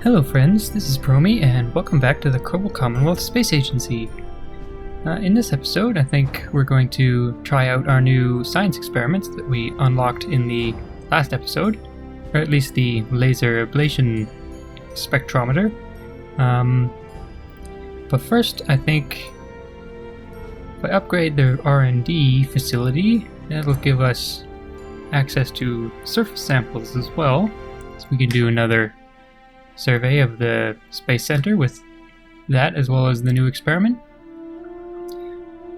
Hello friends, this is Promi and welcome back to the Kerbal Commonwealth Space Agency. In this episode, I think we're going to try out our new science experiments that we unlocked in the last episode, or at least the laser ablation spectrometer. But first, I think if I upgrade the R&D facility, that'll give us access to surface samples as well, so we can do another survey of the Space Center with that as well as the new experiment.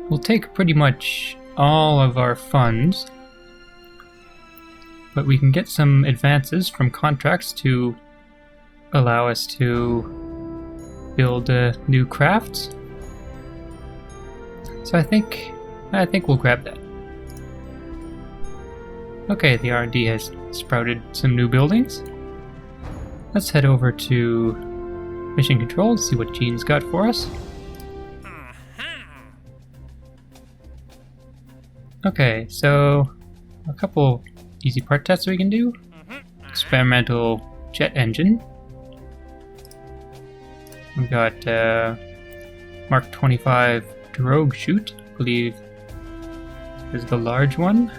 We'll take pretty much all of our funds, but we can get some advances from contracts to allow us to build new crafts. So I think we'll grab that. Okay, the R&D has sprouted some new buildings. Let's head over to Mission Control to see what Gene's got for us. Okay, so a couple easy part tests we can do. Experimental jet engine. We've got Mark 25 drogue chute, I believe is the large one.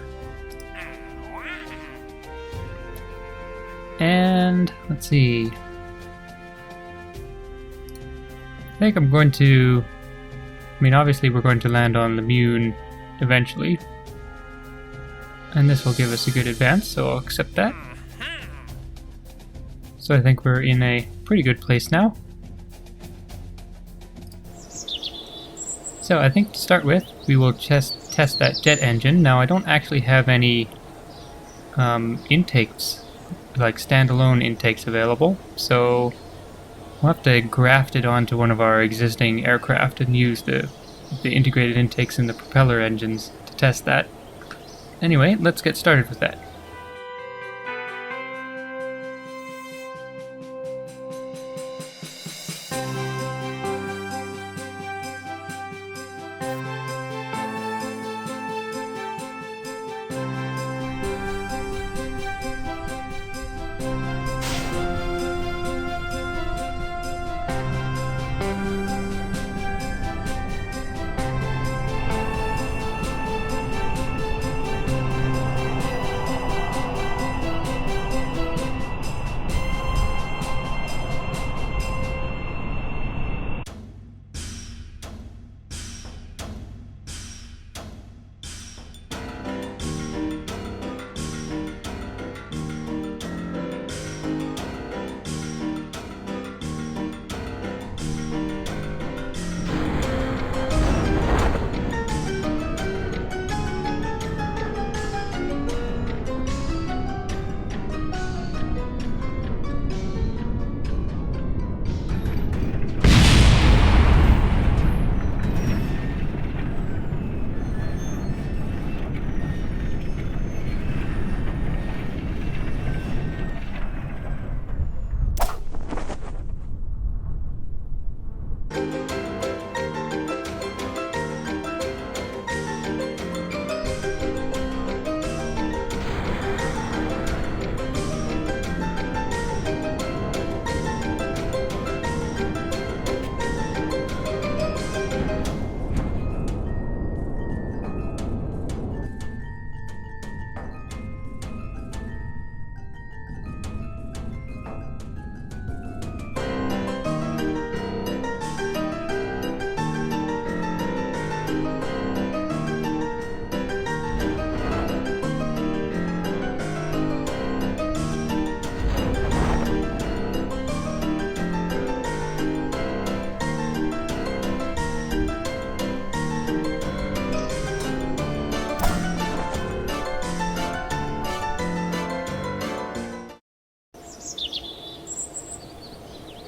And let's see. I think I'm going to. Obviously, we're going to land on the moon eventually, and this will give us a good advance, so I'll accept that. So I think we're in a pretty good place now. So I think to start with, we will just test that jet engine. Now I don't actually have any intakes, like standalone intakes available, so we'll have to graft it onto one of our existing aircraft and use the integrated intakes in the propeller engines to test that. Anyway, let's get started with that.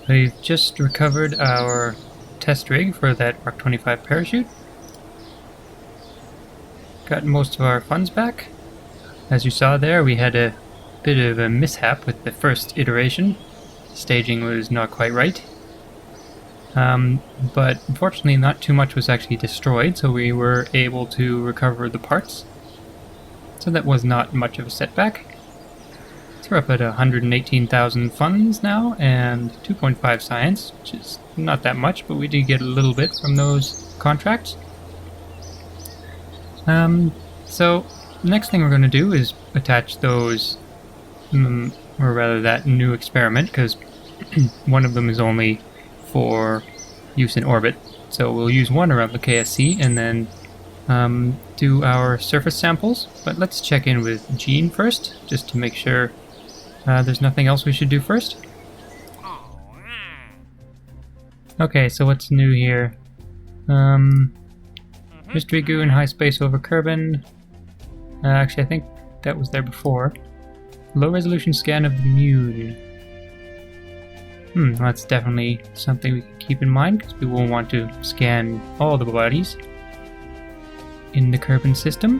We've just recovered our test rig for that Mark 25 parachute. Got most of our funds back. As you saw there, we had a bit of a mishap with the first iteration. Staging was not quite right. But unfortunately not too much was actually destroyed, so we were able to recover the parts. So that was not much of a setback. Let's we're up at 118,000 funds now, and 2.5 science, which is not that much, but we did get a little bit from those contracts. So the next thing we're going to do is attach those, or rather that new experiment, because one of them is only for use in orbit. So we'll use one around the KSC and then do our surface samples. But let's check in with Gene first, just to make sure there's nothing else we should do first. Okay, so what's new here? Mystery goo in high space over Kerbal. Actually, I think that was there before. Low resolution scan of the moon. That's definitely something we can keep in mind, because we will want to scan all the bodies in the Kerbal system.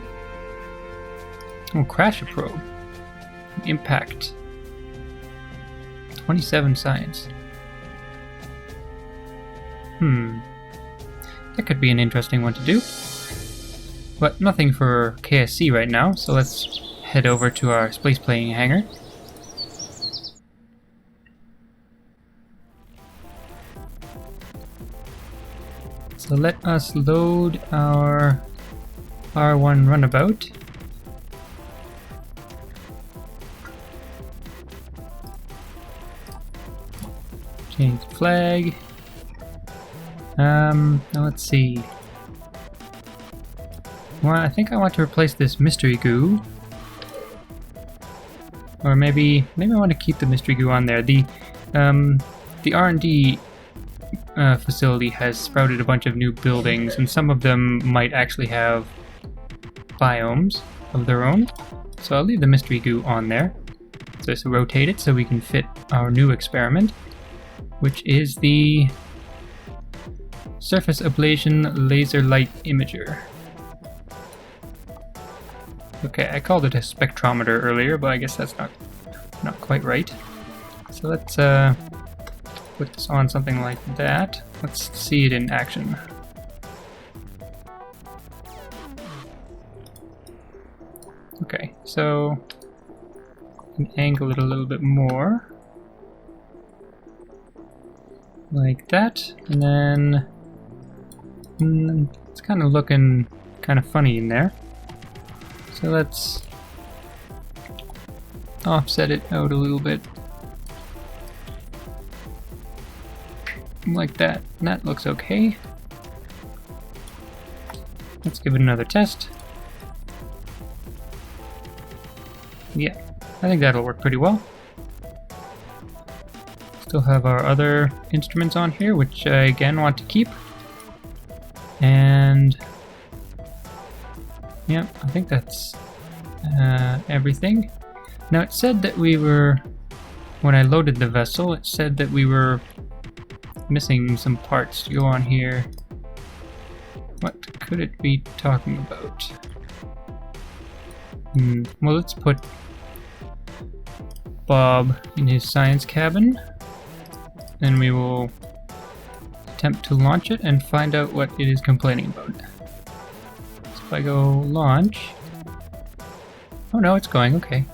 Oh, crasher probe. Impact. 27 science. That could be an interesting one to do. But nothing for KSC right now, so let's head over to our space plane hangar. So let us load our R1 runabout. Change flag. Now let's see. Well, I think I want to replace this mystery goo. Or maybe I want to keep the mystery goo on there. The R&D facility has sprouted a bunch of new buildings, and some of them might actually have biomes of their own. So I'll leave the mystery goo on there. So just rotate it so we can fit our new experiment, which is the surface ablation laser light imager. Okay, I called it a spectrometer earlier, but I guess that's not quite right. So let's put this on something like that. Let's see it in action. Okay, so I can angle it a little bit more. Like that, and then it's kind of looking kind of funny in there. So let's offset it out a little bit. Like that. That looks okay. Let's give it another test. Yeah, I think that'll work pretty well. Still have our other instruments on here, which I again want to keep. And yeah, I think that's everything. Now it said that we were, when I loaded the vessel, it said that we were missing some parts to go on here. What could it be talking about? Well, let's put Bob in his science cabin, and we will attempt to launch it and find out what it is complaining about. So if I go launch... Oh no, it's going, okay.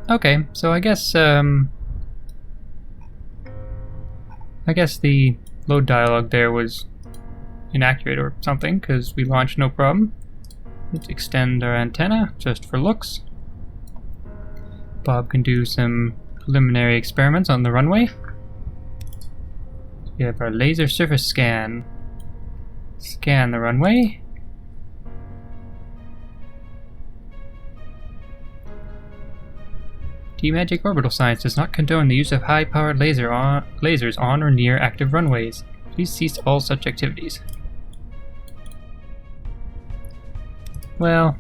Okay, so I guess the load dialogue there was inaccurate or something, because we launched no problem. Let's extend our antenna just for looks. Bob can do some preliminary experiments on the runway. We have our laser surface scan. Scan the runway. D-Magic Orbital Science does not condone the use of high-powered lasers on or near active runways. Please cease all such activities. Well,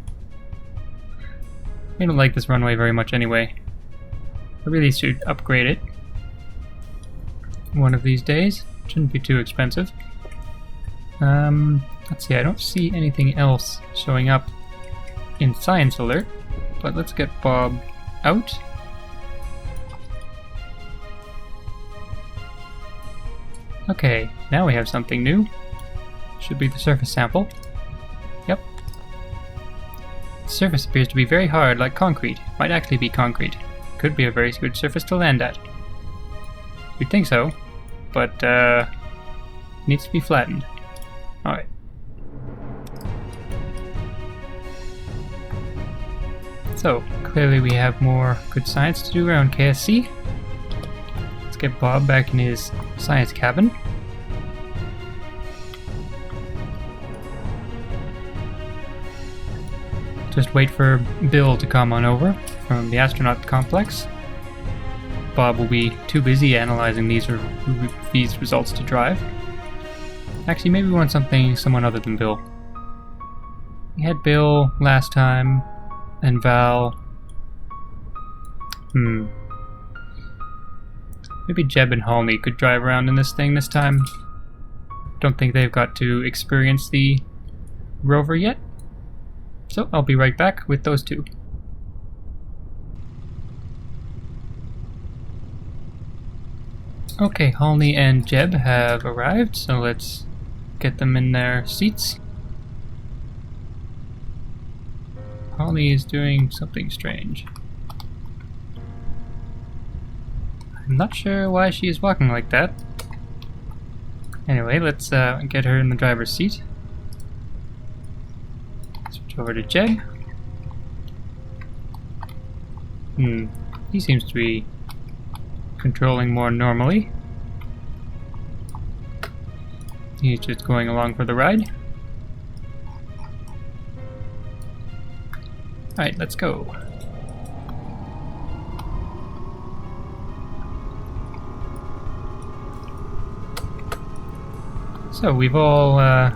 I don't like this runway very much anyway. I really should upgrade it one of these days. Shouldn't be too expensive. Let's see, I don't see anything else showing up in Science Alert, but let's get Bob out. Okay, now we have something new. Should be the surface sample. Yep. The surface appears to be very hard, like concrete. Might actually be concrete. Could be a very good surface to land at. You'd think so, but needs to be flattened. Alright. So, clearly we have more good science to do around KSC. Let's get Bob back in his science cabin. Just wait for Bill to come on over from the astronaut complex. Bob will be too busy analyzing these results to drive. Actually, maybe we want someone other than Bill. We had Bill last time, and Val. Maybe Jeb and Halnie could drive around in this thing this time. Don't think they've got to experience the rover yet. So I'll be right back with those two. Okay, Halnie and Jeb have arrived, so let's get them in their seats. Halnie is doing something strange. I'm not sure why she is walking like that. Anyway, let's get her in the driver's seat. Switch over to Jeb. He seems to be controlling more normally. He's just going along for the ride. Alright, let's go. So we've all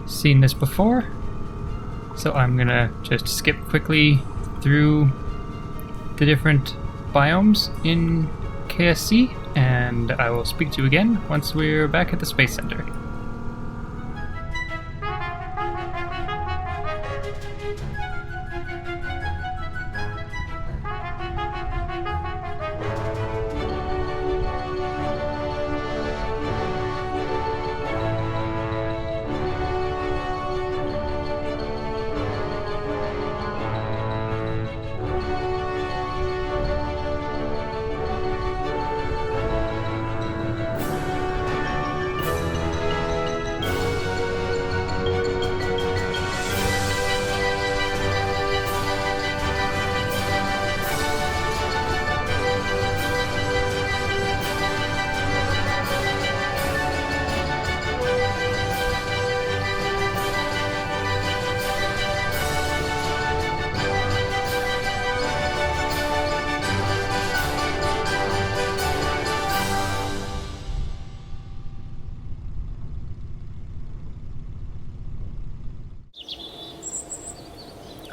seen this before, so I'm gonna just skip quickly through the different biomes in KSC, and I will speak to you again once we're back at the Space Center.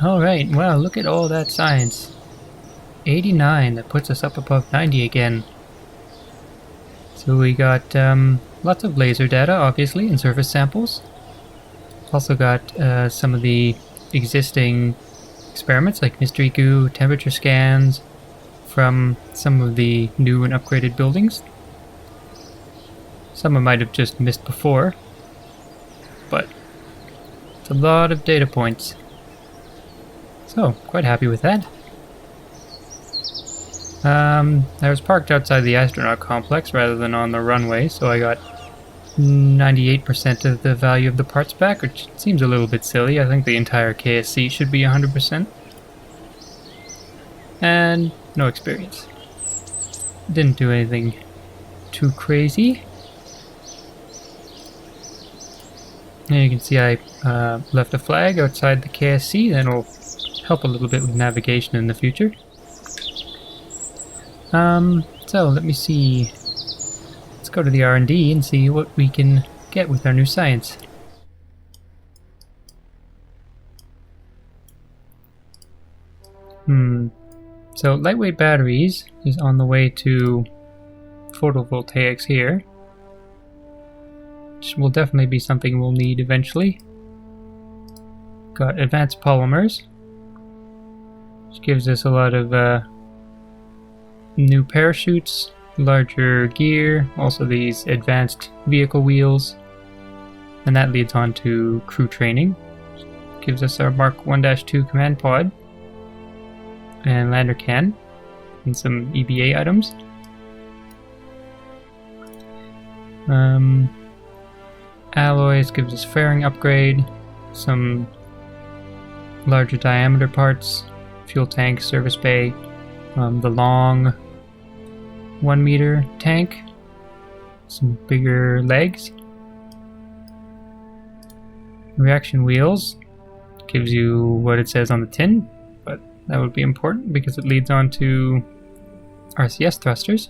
Alright, wow, look at all that science. 89, that puts us up above 90 again. So we got lots of laser data, obviously, and surface samples. Also got some of the existing experiments, like mystery goo, temperature scans, from some of the new and upgraded buildings. Some I might have just missed before, but it's a lot of data points. So, quite happy with that. I was parked outside the astronaut complex rather than on the runway, so I got 98% of the value of the parts back, which seems a little bit silly. I think the entire KSC should be 100%. And no experience. Didn't do anything too crazy. And you can see I left a flag outside the KSC. That'll help a little bit with navigation in the future. So let me see. Let's go to the R&D and see what we can get with our new science. So lightweight batteries is on the way to photovoltaics here, which will definitely be something we'll need eventually. Got advanced polymers, which gives us a lot of new parachutes larger gear, also these advanced vehicle wheels, and that leads on to crew training. Gives us our Mark 1-2 command pod and lander can and some EBA items. Alloys gives us fairing upgrade, some larger diameter parts, fuel tank, service bay, the long 1 meter tank, some bigger legs. Reaction wheels gives you what it says on the tin, but that would be important because it leads on to RCS thrusters.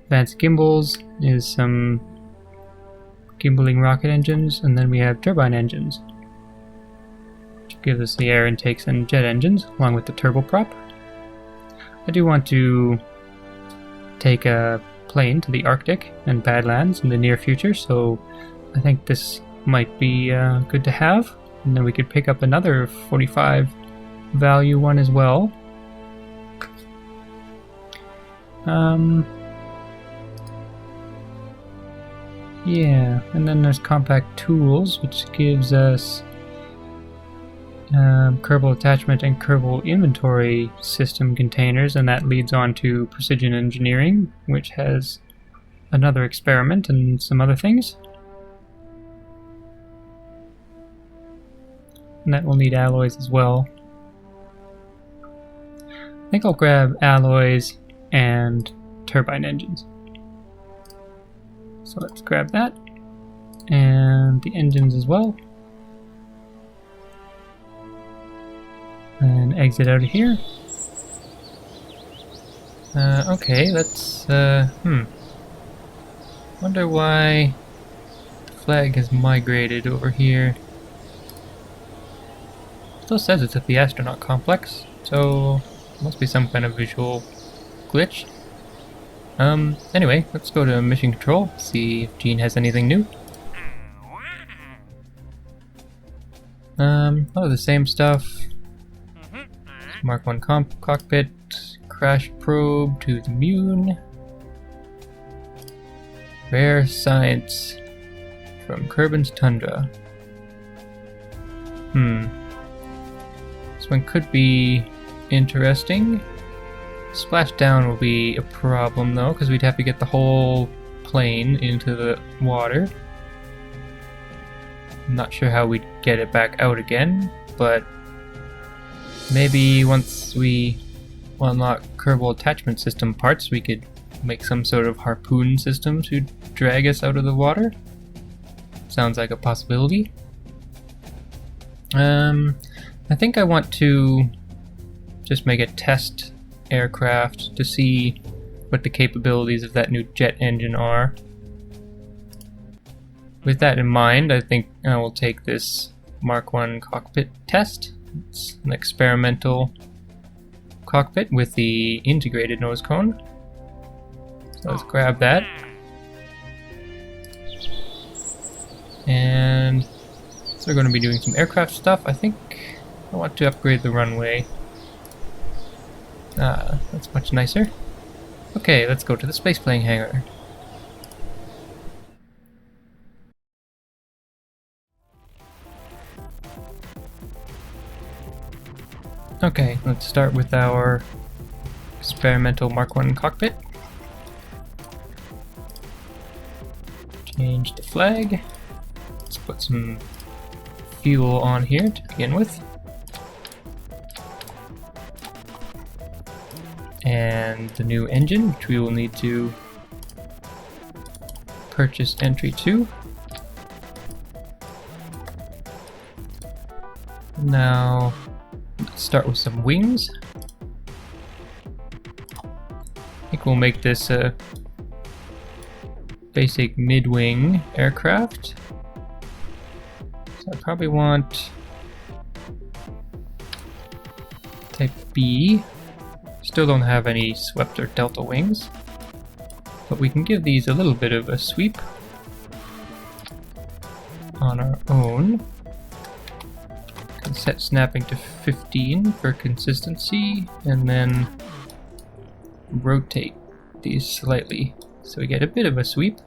Advanced gimbals is some gimbaling rocket engines, and then we have turbine engines, which gives us the air intakes and jet engines, along with the turboprop. I do want to take a plane to the Arctic and Badlands in the near future, so I think this might be good to have, and then we could pick up another 45 value one as well. Yeah, and then there's compact tools, which gives us Kerbal attachment and Kerbal inventory system containers, and that leads on to precision engineering, which has another experiment and some other things. And that will need alloys as well. I think I'll grab alloys and turbine engines. So let's grab that, and the engines as well, and exit out of here. Okay, let's, wonder why the flag has migrated over here. Still says it's at the astronaut complex, so must be some kind of visual glitch. Anyway, let's go to mission control, see if Gene has anything new. Oh, the same stuff. Mark 1 cockpit, crash probe to the moon. Rare science from Kerbin's tundra. This one could be interesting. Splashdown will be a problem though, because we'd have to get the whole plane into the water. I'm not sure how we'd get it back out again, but maybe once we unlock Kerbal attachment system parts, we could make some sort of harpoon system to drag us out of the water. Sounds like a possibility. I think I want to just make a test aircraft to see what the capabilities of that new jet engine are. With that in mind, I think I will take this Mark 1 cockpit test. It's an experimental cockpit with the integrated nose cone. So let's grab that. And so we're going to be doing some aircraft stuff. I think I want to upgrade the runway. Ah, that's much nicer. Okay, let's go to the spaceplane hangar. Okay, let's start with our experimental Mark 1 cockpit. Change the flag. Let's put some fuel on here to begin with. And the new engine, which we will need to purchase entry to. Now, let's start with some wings. I think we'll make this a basic mid-wing aircraft. So I probably want type B. Still don't have any swept or delta wings, but we can give these a little bit of a sweep on our own. Can set snapping to 15 for consistency, and then rotate these slightly so we get a bit of a sweep.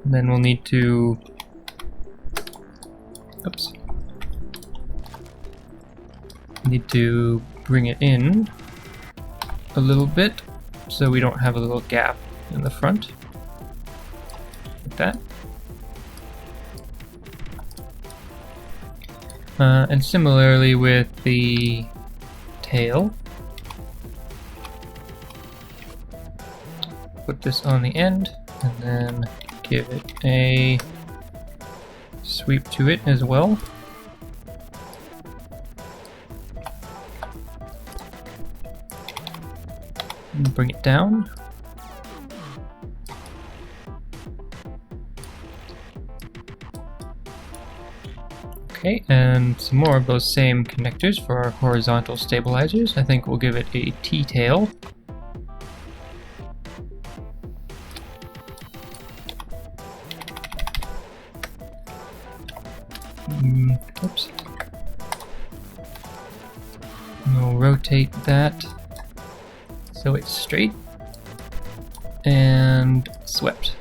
And then we'll need to, oops, need to bring it in a little bit so we don't have a little gap in the front, like that. And similarly with the tail, put this on the end and then give it a sweep to it as well. And bring it down. Okay, and some more of those same connectors for our horizontal stabilizers. I think we'll give it a T-tail. Oops. We'll rotate that so it's straight and swept.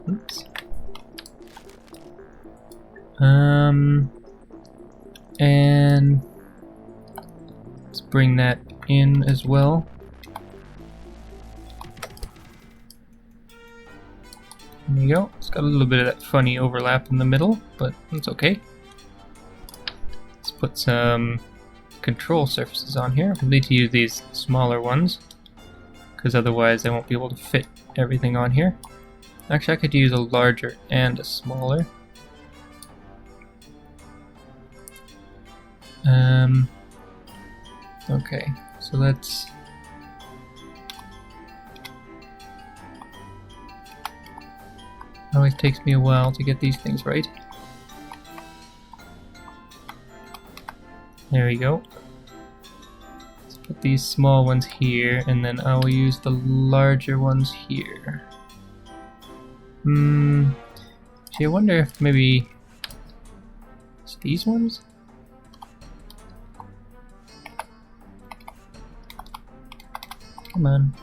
Oops. And let's bring that in as well. There you go. It's got a little bit of that funny overlap in the middle, but it's okay. Let's put some control surfaces on here. We'll need to use these smaller ones, because otherwise I won't be able to fit everything on here. Actually, I could use a larger and a smaller. Okay, so let's always takes me a while to get these things right. There we go. Let's put these small ones here, and then I will use the larger ones here. Gee, I wonder if maybe it's these ones? Come on.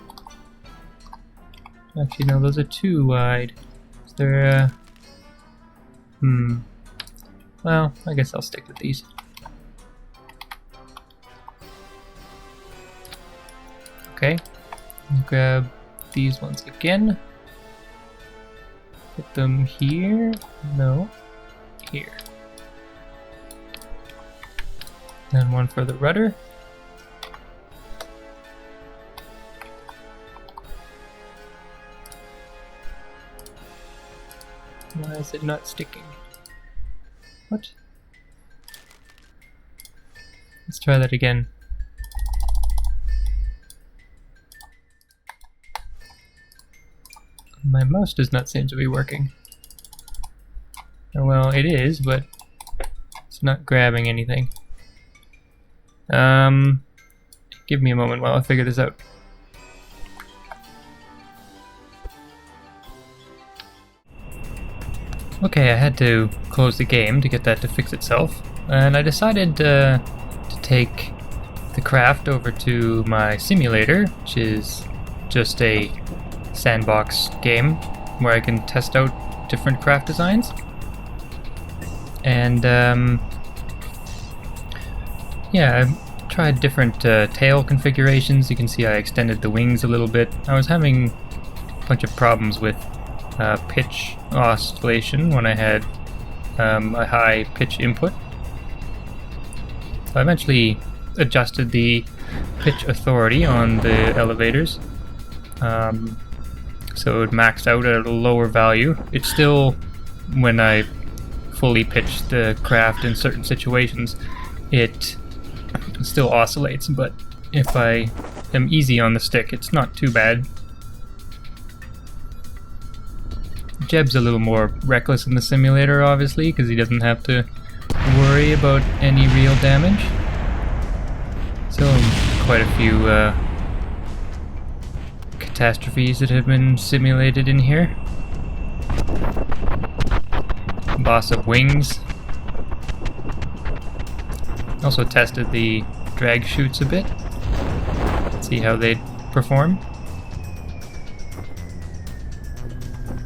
Actually, no, those are too wide. Is there a... Well, I guess I'll stick with these. Okay. I'll grab these ones again. Put them here. No. Here. And one for the rudder. Why is it not sticking? What? Let's try that again. My mouse does not seem to be working. Oh, well, it is, but it's not grabbing anything. Give me a moment while I figure this out. Okay, I had to close the game to get that to fix itself, and I decided to take the craft over to my simulator, which is just a sandbox game where I can test out different craft designs. And yeah, I tried different tail configurations. You can see I extended the wings a little bit. I was having a bunch of problems with pitch oscillation when I had a high pitch input. So I eventually adjusted the pitch authority on the elevators, so it maxed out at a lower value. It's still, when I fully pitch the craft in certain situations, it still oscillates, but if I am easy on the stick, it's not too bad. Jeb's a little more reckless in the simulator, obviously, because he doesn't have to worry about any real damage. So, quite a few catastrophes that have been simulated in here. Loss of wings, Also tested the drag chutes a bit. See how they perform.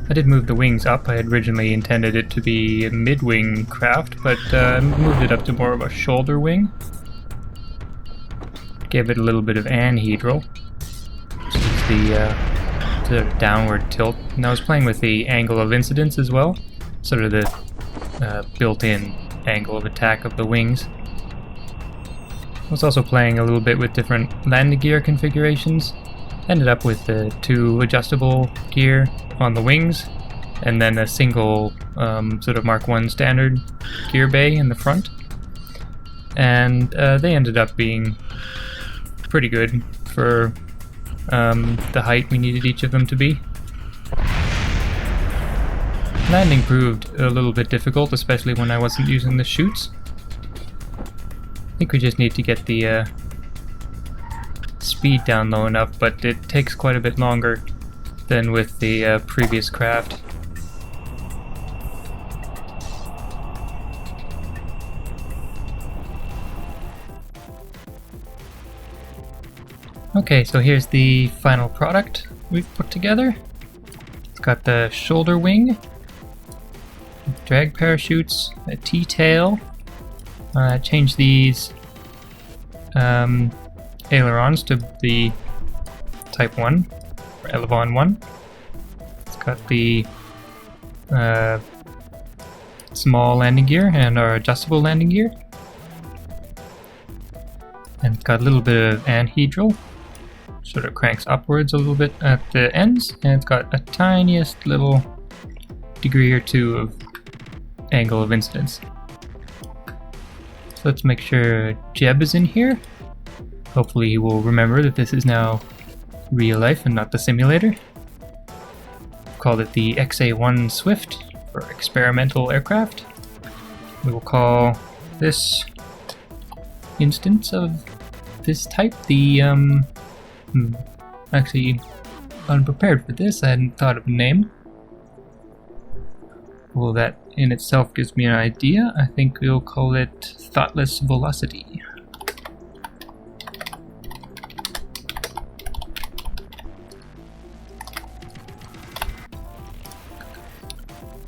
I did move the wings up. I had originally intended it to be a mid-wing craft, but moved it up to more of a shoulder wing. Gave it a little bit of anhedral, which is the sort of downward tilt. And I was playing with the angle of incidence as well, sort of the built-in angle of attack of the wings. I was also playing a little bit with different landing gear configurations. Ended up with the 2 adjustable gear on the wings, and then a single sort of Mark 1 standard gear bay in the front. And they ended up being pretty good for the height we needed each of them to be. Landing proved a little bit difficult, especially when I wasn't using the chutes. I think we just need to get the speed down low enough, but it takes quite a bit longer than with the previous craft. Okay, so here's the final product we've put together. It's got the shoulder wing, drag parachutes, a T-tail. Change these ailerons to the Type 1, or Elevon 1. It's got the small landing gear and our adjustable landing gear. And it's got a little bit of anhedral. Sort of cranks upwards a little bit at the ends, and it's got a tiniest little degree or 2 of angle of incidence. So let's make sure Jeb is in here. Hopefully he will remember that this is now real life and not the simulator. Called it the XA-1 Swift for experimental aircraft. We will call this instance of this type the actually unprepared for this. I hadn't thought of a name. Well, that in itself gives me an idea. I think we'll call it Thoughtless Velocity.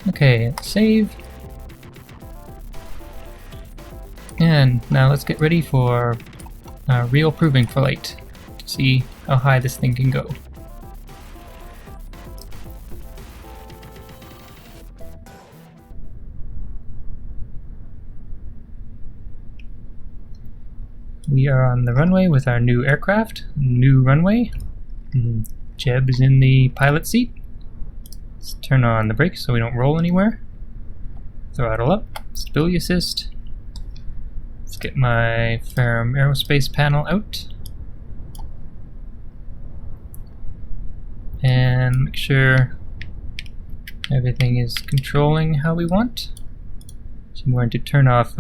Okay, save. And now let's get ready for a real proving flight to see how high this thing can go. We are on the runway with our new aircraft, new runway. Jeb is in the pilot seat. Let's turn on the brakes so we don't roll anywhere. Throttle up, stability assist. Let's get my Ferrum Aerospace panel out. And make sure everything is controlling how we want. So I'm going to turn off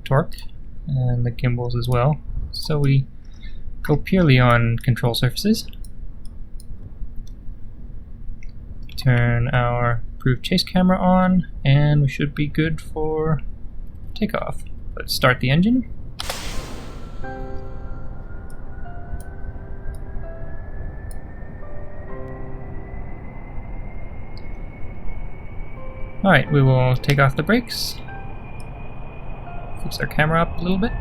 torque and the gimbals as well, so we go purely on control surfaces. Turn our approved chase camera on, and we should be good for takeoff. Let's start the engine. Alright, we will take off the brakes. Fix our camera up a little bit.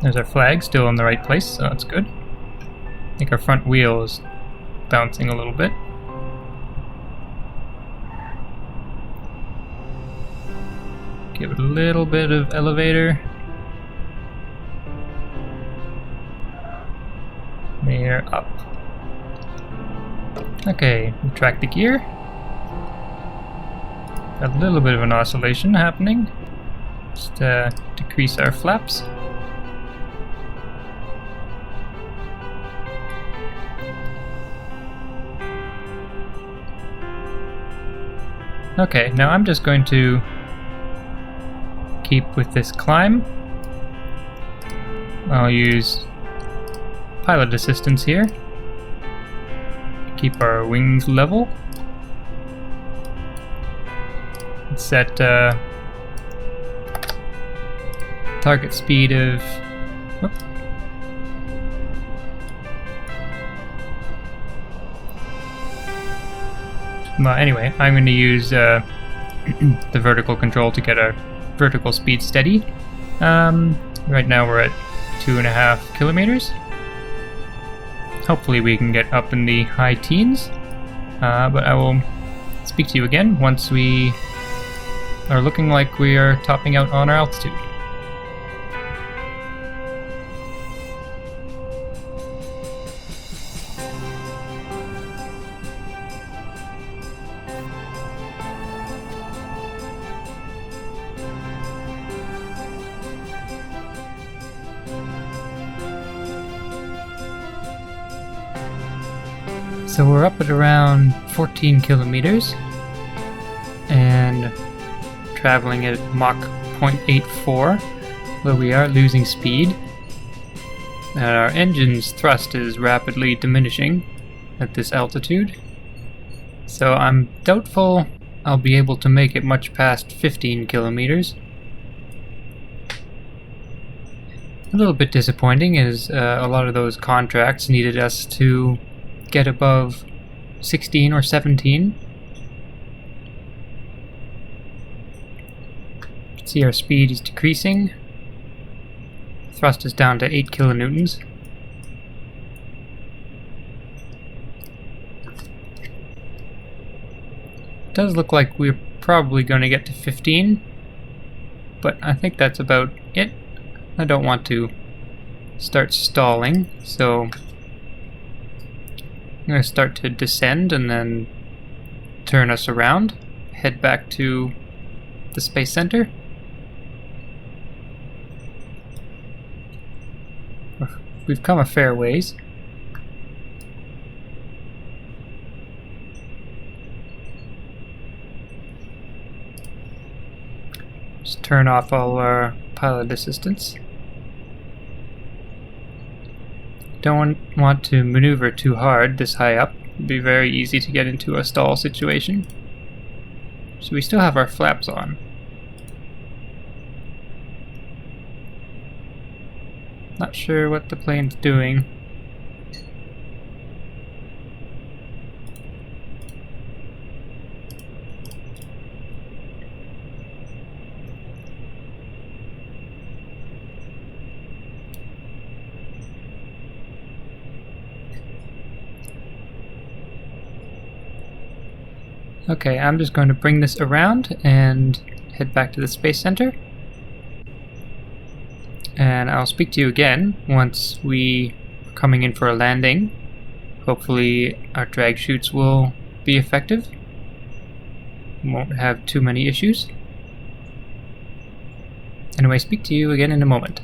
There's our flag, still in the right place, so that's good. I think our front wheel is bouncing a little bit. Give it a little bit of elevator. We're up. Okay, retract the gear. A little bit of an oscillation happening. Just decrease our flaps. Okay, now I'm just going to keep with this climb. I'll use pilot assistance here. Keep our wings level. set target speed of. Whoop. Well, anyway, I'm going to use the vertical control to get our vertical speed steady. Right now we're at 2.5 kilometers. Hopefully we can get up in the high teens, but I will speak to you again once we are looking like we are topping out on our altitude. So we're up at around 14 kilometers and traveling at Mach 0.84, where we are losing speed. And our engine's thrust is rapidly diminishing at this altitude, so I'm doubtful I'll be able to make it much past 15 kilometers. A little bit disappointing is a lot of those contracts needed us to get above 16 or 17. See, our speed is decreasing. Thrust is down to 8 kilonewtons. It does look like we're probably going to get to 15, but I think that's about it. I don't want to start stalling, so I'm going to start to descend and then turn us around, head back to the Space Center. We've come a fair ways. Just turn off all our pilot assistance. Don't want to maneuver too hard this high up. It'd be very easy to get into a stall situation. So we still have our flaps on. Not sure what the plane's doing. Okay, I'm just going to bring this around and head back to the Space Center. And I'll speak to you again once we are coming in for a landing. Hopefully our drag chutes will be effective. Won't have too many issues. Anyway, speak to you again in a moment.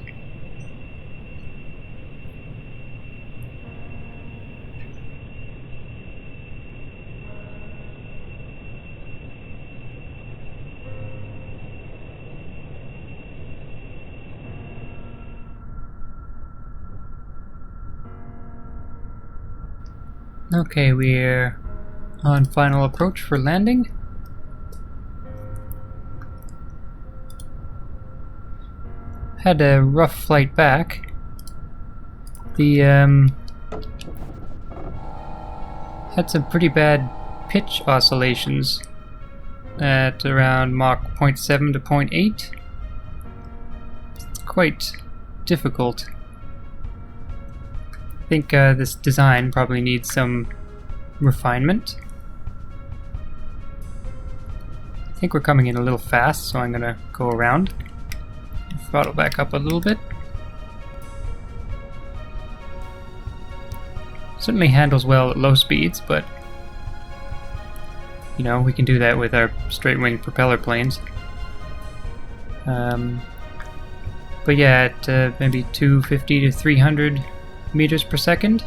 Okay, we're on final approach for landing. Had a rough flight back. The had some pretty bad pitch oscillations at around Mach 0.7 to 0.8. Quite difficult. I think this design probably needs some refinement. I think we're coming in a little fast, so I'm gonna go around. Throttle back up a little bit. Certainly handles well at low speeds, but you know, we can do that with our straight wing propeller planes. But yeah, at maybe 250 to 300 meters per second,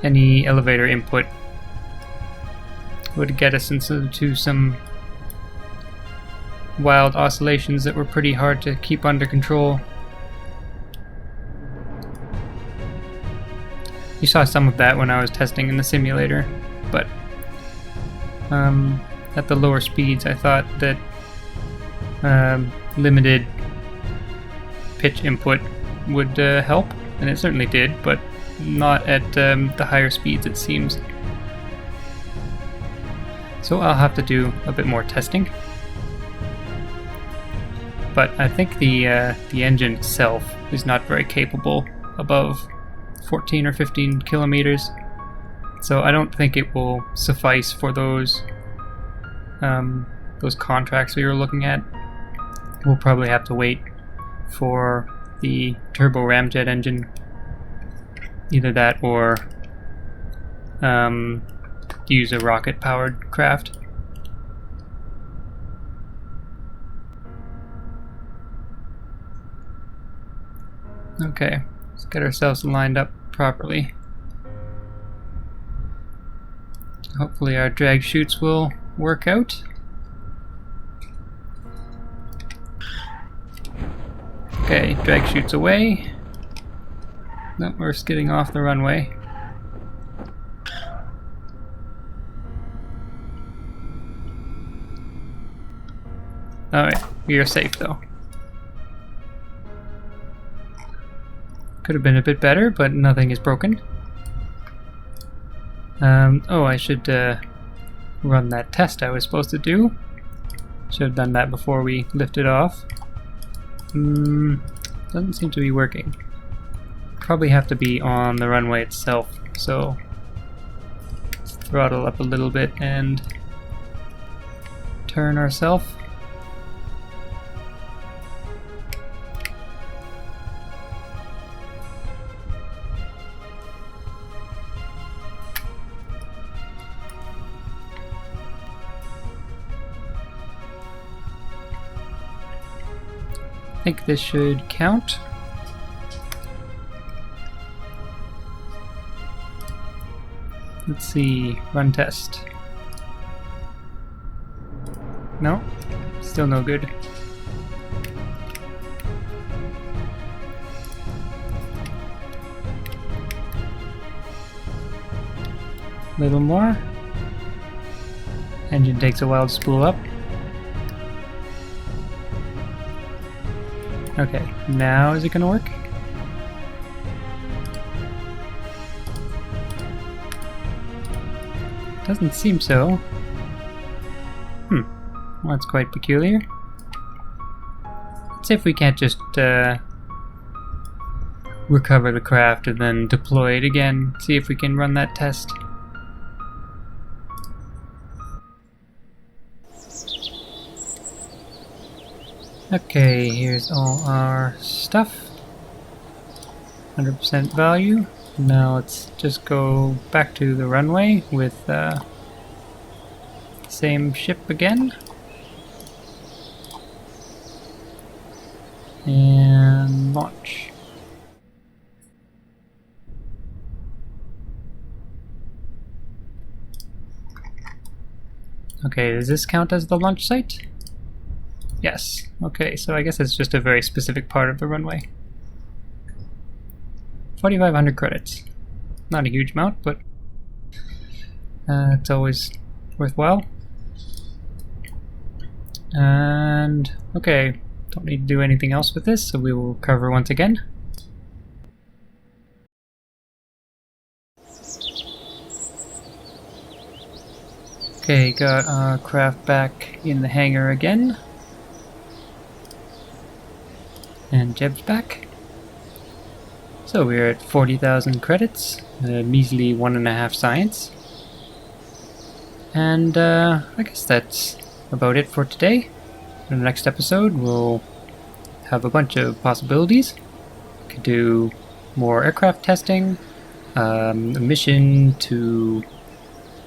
any elevator input would get us into some wild oscillations that were pretty hard to keep under control. You saw some of that when I was testing in the simulator, but at the lower speeds I thought that limited pitch input would help, and it certainly did, but not at the higher speeds, it seems. So I'll have to do a bit more testing. But I think the engine itself is not very capable above 14 or 15 kilometers. So I don't think it will suffice for those contracts we were looking at. We'll probably have to wait for the turbo ramjet engine. Either that or use a rocket-powered craft. Okay, let's get ourselves lined up properly. Hopefully our drag chutes will work out. Okay, drag chutes away. No, we're skidding off the runway. Alright, we are safe though. Could have been a bit better, but nothing is broken. Oh, I should run that test I was supposed to do. Should have done that before we lifted off. Doesn't seem to be working. Probably have to be on the runway itself, so let's throttle up a little bit and turn ourselves. I think this should count. Let's see, run test. No, still no good. A little more. Engine takes a while to spool up. Okay, now is it gonna work? Doesn't seem so. Well, that's quite peculiar. Let's see if we can't just recover the craft and then deploy it again. See if we can run that test. Okay, here's all our stuff. 100% value. Now let's just go back to the runway with the same ship again. And launch. Okay, does this count as the launch site? Yes. Okay, so I guess it's just a very specific part of the runway. 4,500 credits. Not a huge amount, but it's always worthwhile. And okay, don't need to do anything else with this, so we will cover once again. Okay, got our craft back in the hangar again. And Jeb's back. So we're at 40,000 credits, a measly 1.5 science. And I guess that's about it for today. In the next episode we'll have a bunch of possibilities. We could do more aircraft testing, a mission to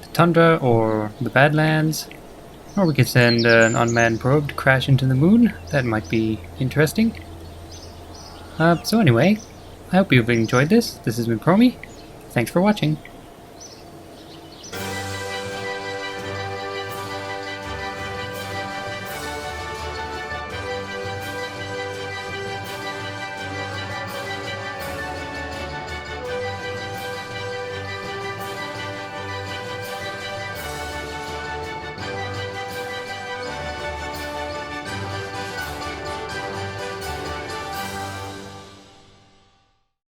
the Tundra or the Badlands, or we could send an unmanned probe to crash into the moon. That might be interesting. So anyway, I hope you've enjoyed this. This has been Promi. Thanks for watching.